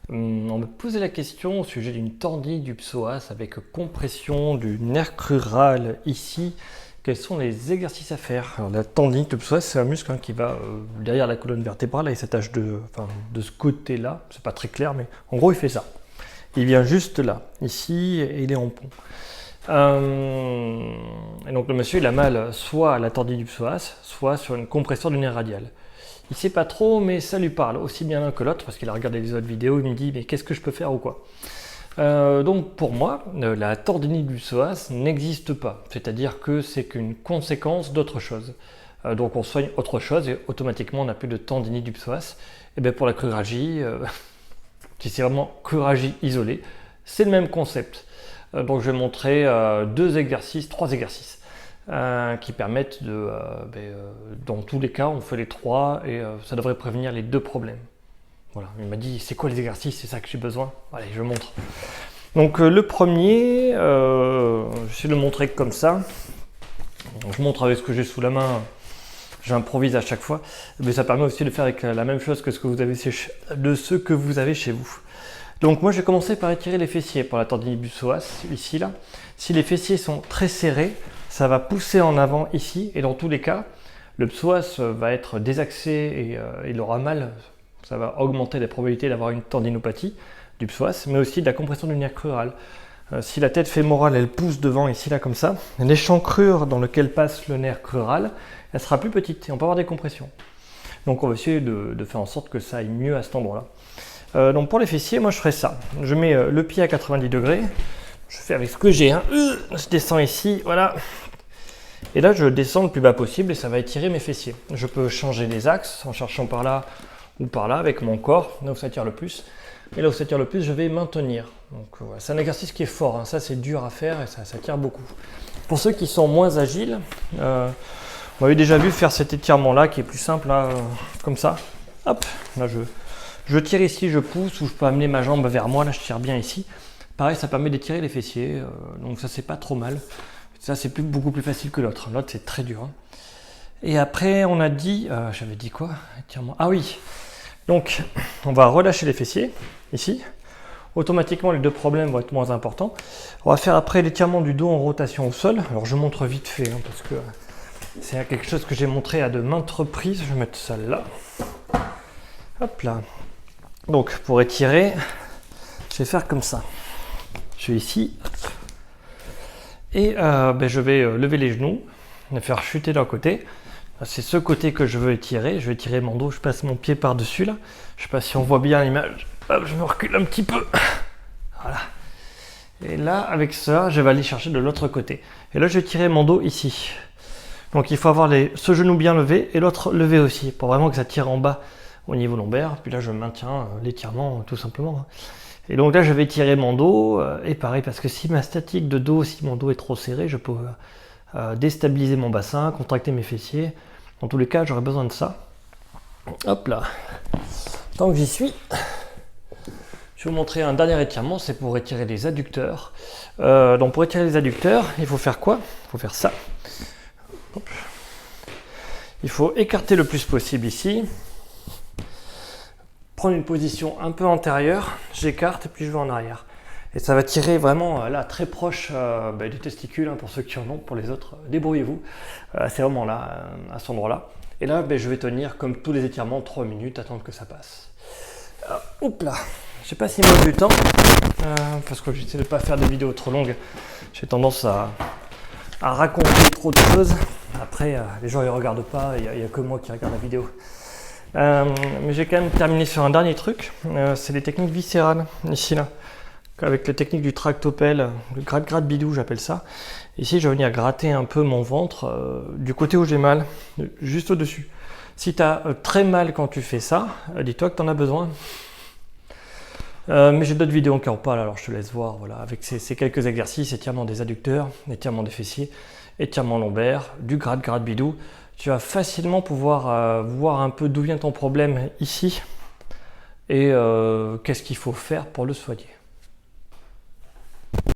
On me posait la question au sujet d'une tendinite du psoas avec compression du nerf crural ici. Quels sont les exercices à faire? Alors, la tendinite du psoas, c'est un muscle qui va derrière la colonne vertébrale et il s'attache de ce côté-là. C'est pas très clair, mais en gros, il fait ça. Il vient juste là, ici, et il est en pont. Et donc le monsieur, il a mal soit à la tendinite du psoas, soit sur une compression du nerf radial. Il sait pas trop, mais ça lui parle aussi bien l'un que l'autre, parce qu'il a regardé les autres vidéos, il me dit, mais qu'est-ce que je peux faire ou quoi? Donc pour moi, la tendinite du psoas n'existe pas, c'est-à-dire que c'est qu'une conséquence d'autre chose. Donc on soigne autre chose et automatiquement on n'a plus de tendinite du psoas. Et bien pour la cruralgie, si c'est vraiment cruralgie isolée, c'est le même concept. Donc je vais montrer trois exercices qui permettent de, dans tous les cas, on fait les trois et ça devrait prévenir les deux problèmes. Voilà, il m'a dit c'est quoi les exercices, c'est ça que j'ai besoin. Allez, je montre. Donc le premier, je vais le montrer comme ça. Donc, je montre avec ce que j'ai sous la main. J'improvise à chaque fois, mais ça permet aussi de faire avec la même chose que ce que vous avez chez vous. Donc moi je vais commencer par étirer les fessiers pour la tendinite du psoas, ici là. Si les fessiers sont très serrés, ça va pousser en avant ici, et dans tous les cas, le psoas va être désaxé et il aura mal. Ça va augmenter la probabilité d'avoir une tendinopathie du psoas, mais aussi de la compression du nerf crural. Si la tête fémorale elle pousse devant ici là comme ça, l'échancrure dans lequel passe le nerf crural, elle sera plus petite et on peut avoir des compressions. Donc on va essayer de faire en sorte que ça aille mieux à cet endroit-là. Donc pour les fessiers, moi je ferai ça. Je mets le pied à 90 degrés, je fais avec ce que j'ai, je descends ici, voilà. Et là je descends le plus bas possible et ça va étirer mes fessiers. Je peux changer les axes en cherchant par là ou par là avec mon corps, là où ça tire le plus. Et là où ça tire le plus, je vais maintenir. Donc voilà, c'est un exercice qui est fort, ça c'est dur à faire et ça tire beaucoup. Pour ceux qui sont moins agiles, vous m'avez déjà vu faire cet étirement-là qui est plus simple, là, comme ça. Hop, là je tire ici, je pousse, ou je peux amener ma jambe vers moi, là je tire bien ici. Pareil, ça permet d'étirer les fessiers, donc ça c'est pas trop mal. Ça c'est beaucoup plus facile que l'autre, l'autre c'est très dur. Et après on a dit, j'avais dit quoi? Étirement. Ah oui, donc on va relâcher les fessiers, ici. Automatiquement les deux problèmes vont être moins importants. On va faire après l'étirement du dos en rotation au sol. Alors je montre vite fait, parce que c'est quelque chose que j'ai montré à de maintes reprises. Je vais mettre ça là. Hop là. Donc pour étirer, je vais faire comme ça. Je vais ici. Et je vais lever les genoux, les faire chuter d'un côté. C'est ce côté que je veux étirer. Je vais étirer mon dos, je passe mon pied par-dessus là. Je ne sais pas si on voit bien l'image. Hop, je me recule un petit peu. Voilà. Et là, avec ça, je vais aller chercher de l'autre côté. Et là, je vais tirer mon dos ici. Donc il faut avoir ce genou bien levé et l'autre levé aussi, pour vraiment que ça tire en bas au niveau lombaire. Puis là, je maintiens l'étirement tout simplement. Et donc là, je vais tirer mon dos. Et pareil, parce que si ma statique de dos, si mon dos est trop serré, je peux déstabiliser mon bassin, contracter mes fessiers. Dans tous les cas, j'aurai besoin de ça. Hop là. Tant que j'y suis, je vais vous montrer un dernier étirement, c'est pour étirer les adducteurs. Donc pour étirer les adducteurs, il faut faire quoi? Il faut faire ça. Hop. Il faut écarter le plus possible ici. Prendre une position un peu antérieure, j'écarte et puis je vais en arrière. Et ça va tirer vraiment là très proche du testicule, pour ceux qui en ont, pour les autres, débrouillez-vous. C'est vraiment là, à cet endroit-là. Et là, je vais tenir comme tous les étirements 3 minutes, attendre que ça passe. Hop là. Je sais pas s'il me manque du temps, parce que j'essaie de ne pas faire des vidéos trop longues. J'ai tendance à raconter trop de choses. Après, les gens ne regardent pas, il n'y a que moi qui regarde la vidéo. Mais j'ai quand même terminé sur un dernier truc, c'est les techniques viscérales, ici là. Avec la technique du tractopelle, le gratte-gratte bidou j'appelle ça. Ici je vais venir gratter un peu mon ventre du côté où j'ai mal, juste au-dessus. Si tu as très mal quand tu fais ça, dis-toi que tu en as besoin. Mais j'ai d'autres vidéos qui en parlent, alors je te laisse voir. Voilà, avec ces quelques exercices, étirement des adducteurs, étirement des fessiers, étirement lombaire, du gratte-gratte bidou, tu vas facilement pouvoir voir un peu d'où vient ton problème ici et qu'est-ce qu'il faut faire pour le soigner.